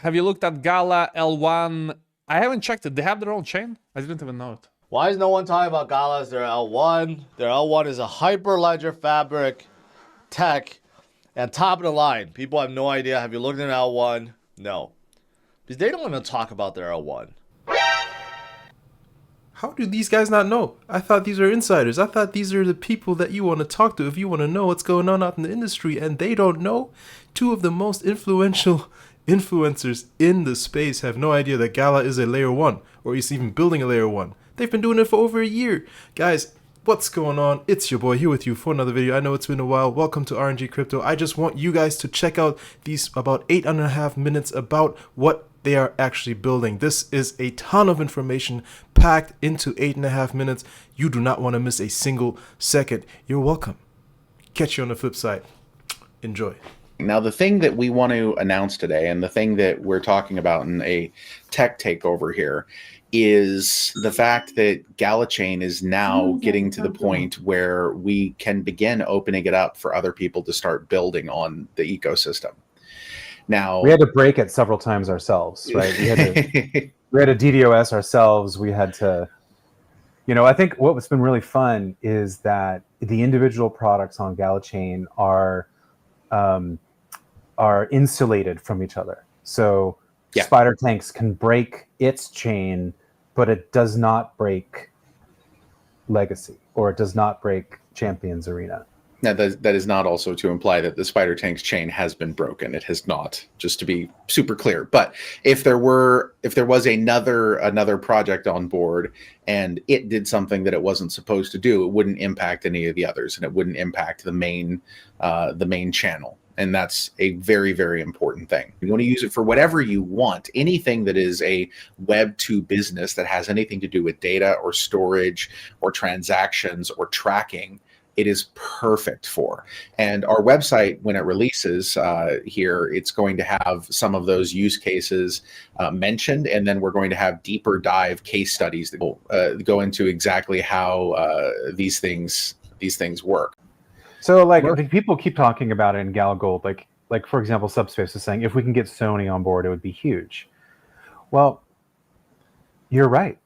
Have you looked at Gala L1? I haven't checked it. They have their own chain? I didn't even know it. Why is no one talking about Gala as their L1? Their L1 is a Hyperledger Fabric tech and top of the line. People have no idea. Have you looked at L1? No. Because they don't even talk about their L1. How do these guys not know? I thought these are insiders. I thought these are the people that you want to talk to if you want to know what's going on out in the industry, and they don't know. Two of the most influential influencers in the space have no idea that Gala is a layer 1, or is even building a layer 1. They've been doing it for over a year. Guys, what's going on? It's your boy here with you for another video. I know it's been a while. Welcome to RNG Crypto. I just want you guys to check out these about 8.5 minutes about what they are actually building. This is a ton of information packed into 8.5 minutes. You do not want to miss a single second. You're welcome. Catch you on the flip side. Enjoy. Now, the thing that we want to announce today, and the thing that we're talking about in a tech takeover here, is the fact that Gala Chain is now getting to the point where we can begin opening it up for other people to start building on the ecosystem. Now, we had to break it several times ourselves, right? We had to DDoS ourselves. We had to, I think what's been really fun is that the individual products on Gala Chain are insulated from each other. So Spider Tanks can break its chain, but it does not break Legacy, or it does not break Champions Arena. Now, that is not also to imply that the Spider Tank's chain has been broken. It has not, just to be super clear. But if there was another project on board and it did something that it wasn't supposed to do, it wouldn't impact any of the others, and it wouldn't impact the main channel. And that's a very, very important thing. You want to use it for whatever you want. Anything that is a Web 2 business that has anything to do with data or storage or transactions or tracking, it is perfect for. And our website, when it releases here, it's going to have some of those use cases mentioned, and then we're going to have deeper dive case studies that will go into exactly how these things work. So, like, people keep talking about it in Gala Gold. Like for example, Subspace is saying if we can get Sony on board, it would be huge. Well, you're right.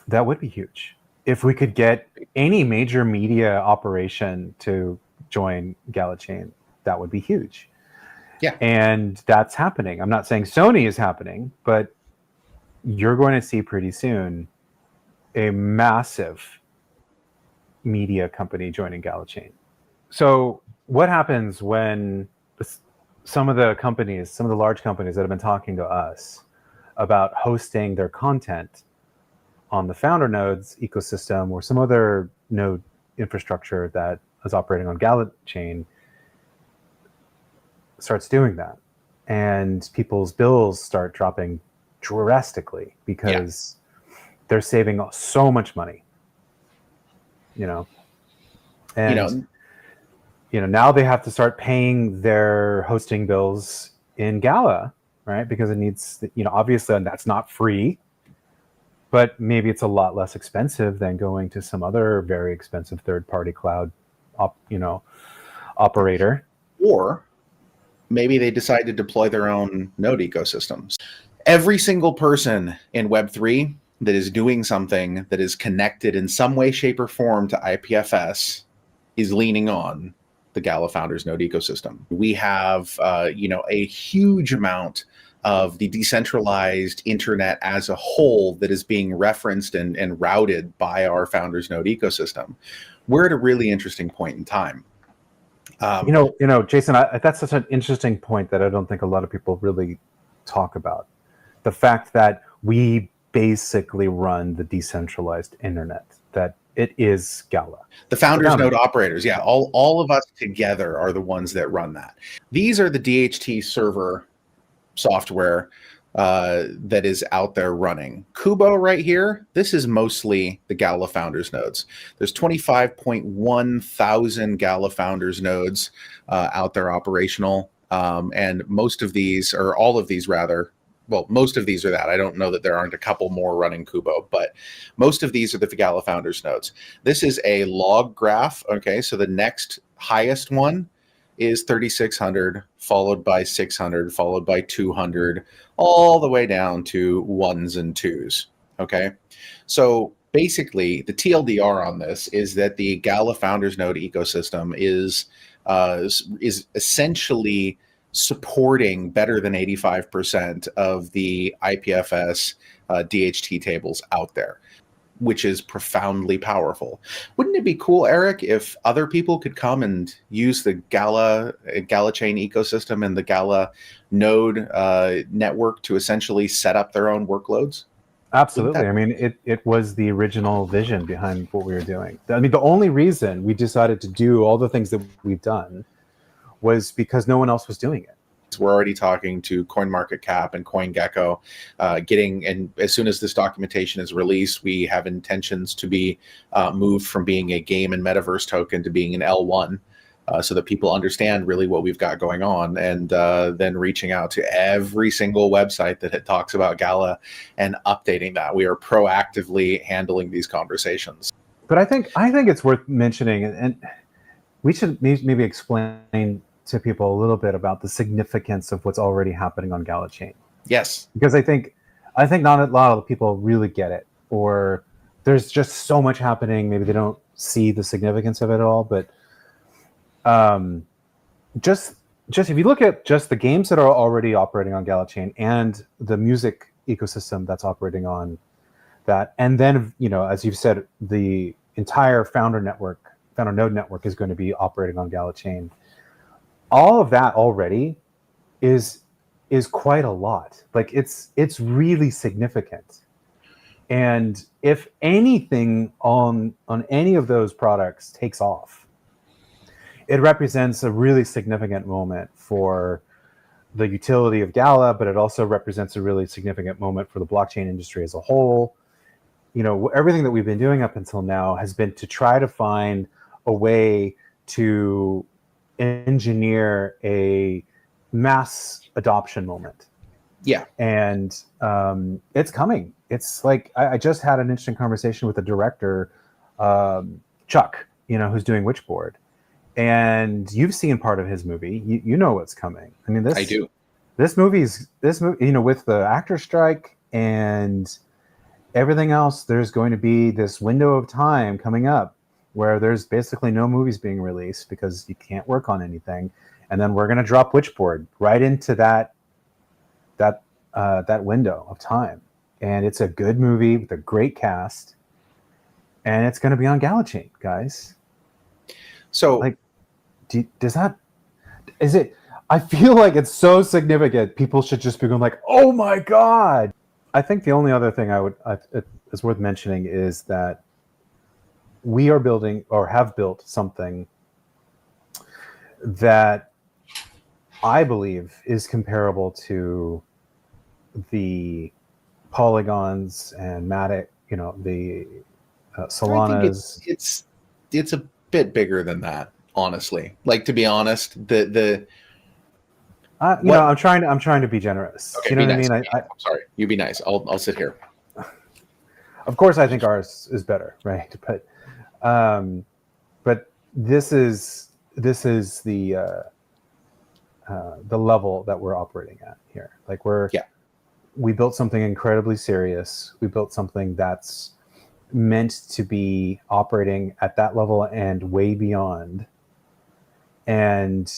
That would be huge. If we could get any major media operation to join Gala Chain, that would be huge. Yeah. And that's happening. I'm not saying Sony is happening, but you're going to see pretty soon a massive media company joining Gala Chain. So what happens when some of the large companies that have been talking to us about hosting their content on the founder nodes ecosystem or some other node infrastructure that is operating on Gala Chain starts doing that, and people's bills start dropping drastically because they're saving so much money, and now they have to start paying their hosting bills in Gala, right? Because it needs, obviously, and that's not free. But maybe it's a lot less expensive than going to some other very expensive third-party cloud, operator. Or maybe they decide to deploy their own node ecosystems. Every single person in Web3 that is doing something that is connected in some way, shape, or form to IPFS is leaning on the Gala Founders node ecosystem. We have, a huge amount of the decentralized internet as a whole that is being referenced and routed by our Founders Node ecosystem. We're at a really interesting point in time. Jason, that's such an interesting point that I don't think a lot of people really talk about. The fact that we basically run the decentralized internet, that it is Gala. The Founders Node operators, all of us together are the ones that run that. These are the DHT server software that is out there running. Kubo right here, this is mostly the Gala Founders nodes. There's 25.1 thousand Gala Founders nodes out there operational, and most of these, or all of these rather, well, most of these are that. I don't know that there aren't a couple more running Kubo, but most of these are the Gala Founders nodes. This is a log graph, okay? So the next highest one is 3600, followed by 600, followed by 200, all the way down to ones and twos. Okay, so basically the TLDR on this is that the Gala Founders Node ecosystem is essentially supporting better than 85% of the IPFS DHT tables out there, which is profoundly powerful. Wouldn't it be cool, Eric, if other people could come and use the Gala chain ecosystem and the Gala Node network to essentially set up their own workloads? Absolutely. I mean, it was the original vision behind what we were doing. I mean, the only reason we decided to do all the things that we've done was because no one else was doing it. We're already talking to CoinMarketCap and CoinGecko, and as soon as this documentation is released, we have intentions to be moved from being a game and metaverse token to being an L1, so that people understand really what we've got going on, and then reaching out to every single website that it talks about Gala and updating that. We are proactively handling these conversations. But I think it's worth mentioning, and we should maybe explain to people a little bit about the significance of what's already happening on Gala Chain. Yes, because I think not a lot of people really get it, or there's just so much happening. Maybe they don't see the significance of it at all. But just if you look at just the games that are already operating on Gala Chain and the music ecosystem that's operating on that, and then as you've said, the entire Founder Node network is going to be operating on Gala Chain. All of that already is quite a lot. Like it's really significant. And if anything on any of those products takes off, it represents a really significant moment for the utility of Gala, but it also represents a really significant moment for the blockchain industry as a whole. Everything that we've been doing up until now has been to try to find a way to engineer a mass adoption moment. Yeah. And it's coming. It's like I just had an interesting conversation with the director, Chuck, who's doing Witchboard. And you've seen part of his movie. You know what's coming. I mean, I do. This movie, with the actor strike and everything else, there's going to be this window of time coming up where there's basically no movies being released because you can't work on anything, and then we're going to drop Witchboard right into that window of time, and it's a good movie with a great cast, and it's going to be on Gala Chain, guys. So, is it? I feel like it's so significant. People should just be going like, "Oh my god!" I think the only other thing it's worth mentioning is that we are building or have built something that I believe is comparable to the Polygons and Matic, the Solanas. I think it's a bit bigger than that, honestly. Like, to be honest, I'm trying to be generous. Okay, you know what nice. I mean? I'm sorry. You be nice. I'll sit here. Of course, I think ours is better, right? But this is the level that we're operating at here. Like we built something incredibly serious. We built something that's meant to be operating at that level and way beyond. And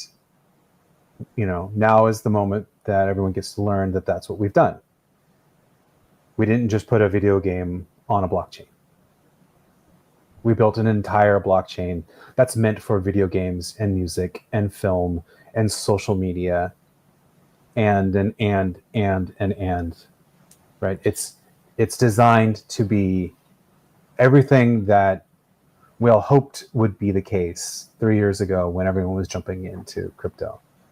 now is the moment that everyone gets to learn that that's what we've done. We didn't just put a video game on a blockchain. We built an entire blockchain that's meant for video games and music and film and social media and right? It's designed to be everything that we all hoped would be the case 3 years ago when everyone was jumping into crypto.